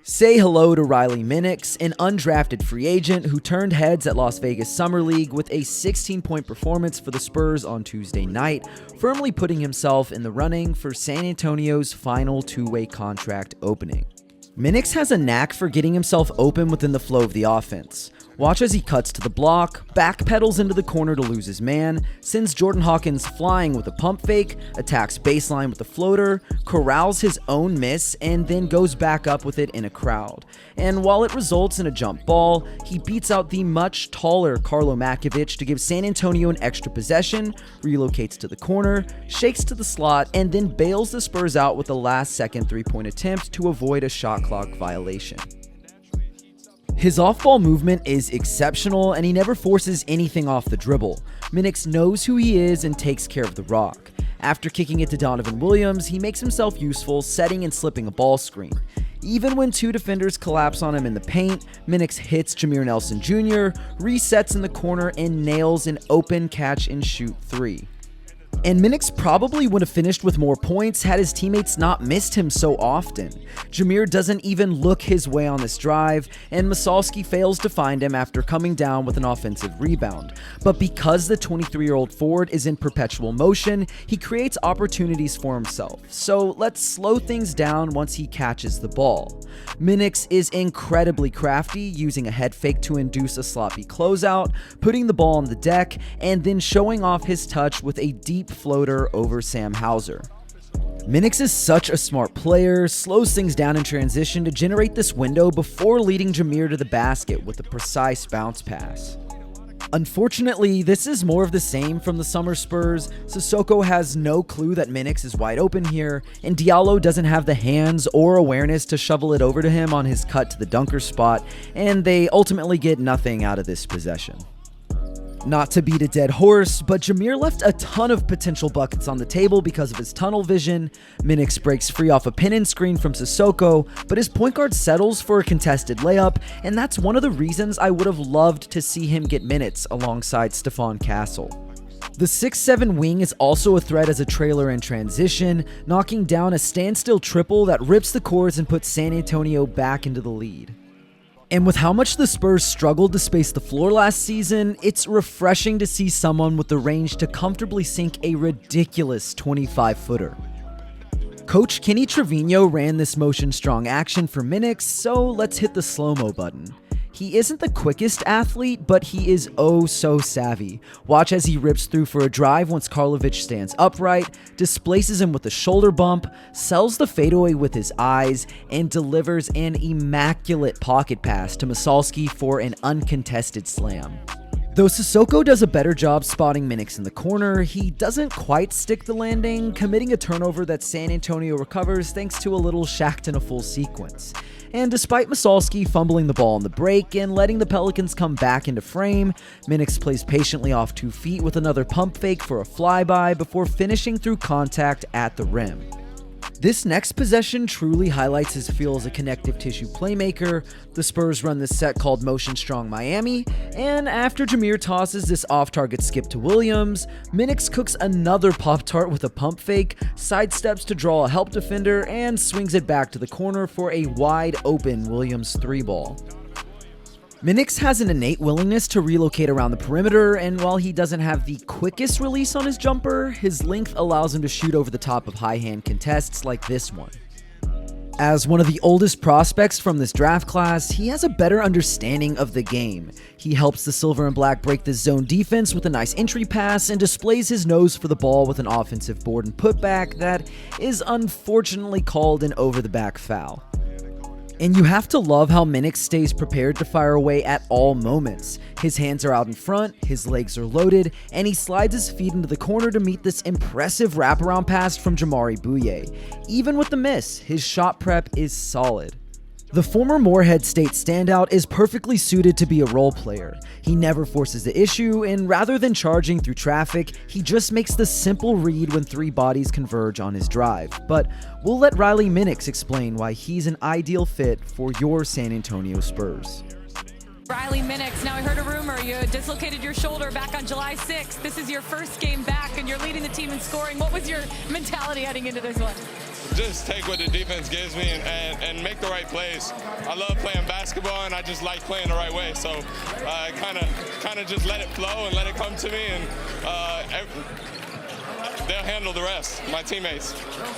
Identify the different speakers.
Speaker 1: Say hello to Riley Minix, an undrafted free agent who turned heads at Las Vegas Summer League with a 16-point performance for the Spurs on Tuesday night, firmly putting himself in the running for San Antonio's final two-way contract opening. Minix has a knack for getting himself open within the flow of the offense. Watch as he cuts to the block, backpedals into the corner to lose his man, sends Jordan Hawkins flying with a pump fake, attacks baseline with a floater, corrals his own miss, and then goes back up with it in a crowd. And while it results in a jump ball, he beats out the much taller Carlo Makovic to give San Antonio an extra possession, relocates to the corner, shakes to the slot, and then bails the Spurs out with a last-second three-point attempt to avoid a shot clock violation. His off-ball movement is exceptional, and he never forces anything off the dribble. Minix knows who he is and takes care of the rock. After kicking it to Donovan Williams, he makes himself useful, setting and slipping a ball screen. Even when two defenders collapse on him in the paint, Minix hits Jameer Nelson Jr., resets in the corner, and nails an open catch-and-shoot three. And Minix probably would have finished with more points had his teammates not missed him so often. Jameer doesn't even look his way on this drive, and Masalski fails to find him after coming down with an offensive rebound. But because the 23-year-old forward is in perpetual motion, he creates opportunities for himself. So let's slow things down once he catches the ball. Minix is incredibly crafty, using a head fake to induce a sloppy closeout, putting the ball on the deck, and then showing off his touch with a deep floater over Sam Hauser. Minix is such a smart player, slows things down in transition to generate this window before leading Jameer to the basket with a precise bounce pass. Unfortunately, this is more of the same from the summer Spurs. Sissoko has no clue that Minix is wide open here, and Diallo doesn't have the hands or awareness to shovel it over to him on his cut to the dunker spot, and they ultimately get nothing out of this possession. Not to beat a dead horse, but Jameer left a ton of potential buckets on the table because of his tunnel vision. Minix breaks free off a pin and screen from Sissoko, but his point guard settles for a contested layup, and that's one of the reasons I would have loved to see him get minutes alongside Stephon Castle. The 6'7" wing is also a threat as a trailer in transition, knocking down a standstill triple that rips the cords and puts San Antonio back into the lead. And with how much the Spurs struggled to space the floor last season, it's refreshing to see someone with the range to comfortably sink a ridiculous 25-footer. Coach Kenny Trevino ran this motion-strong action for Minix, so let's hit the slow-mo button. He isn't the quickest athlete, but he is oh so savvy. Watch as he rips through for a drive once Karlovic stands upright, displaces him with a shoulder bump, sells the fadeaway with his eyes, and delivers an immaculate pocket pass to Masalski for an uncontested slam. Though Sissoko does a better job spotting Minix in the corner, he doesn't quite stick the landing, committing a turnover that San Antonio recovers thanks to a little Shacked in a full sequence. And despite Masalski fumbling the ball on the break and letting the Pelicans come back into frame, Minix plays patiently off 2 feet with another pump fake for a flyby before finishing through contact at the rim. This next possession truly highlights his feel as a connective tissue playmaker. The Spurs run this set called Motion Strong Miami, and after Jameer tosses this off-target skip to Williams, Minix cooks another Pop-Tart with a pump fake, sidesteps to draw a help defender, and swings it back to the corner for a wide-open Williams 3-ball. Minix has an innate willingness to relocate around the perimeter, and while he doesn't have the quickest release on his jumper, his length allows him to shoot over the top of high-hand contests like this one. As one of the oldest prospects from this draft class, he has a better understanding of the game. He helps the Silver and Black break the zone defense with a nice entry pass and displays his nose for the ball with an offensive board and putback that is unfortunately called an over-the-back foul. And you have to love how Minix stays prepared to fire away at all moments. His hands are out in front, his legs are loaded, and he slides his feet into the corner to meet this impressive wraparound pass from Jamari Bouye. Even with the miss, his shot prep is solid. The former Morehead State standout is perfectly suited to be a role player. He never forces the issue, and rather than charging through traffic, he just makes the simple read when 3 bodies converge on his drive. But we'll let Riley Minix explain why he's an ideal fit for your San Antonio Spurs.
Speaker 2: Riley Minix, now I heard a rumor you dislocated your shoulder back on July 6th. This is your first game back and you're leading the team in scoring. What was your mentality heading into this one?
Speaker 3: just take what the defense gives me and make the right plays. I love playing basketball, and I just like playing the right way. So I kind of just let it flow and let it come to me, and they'll handle the rest, my teammates.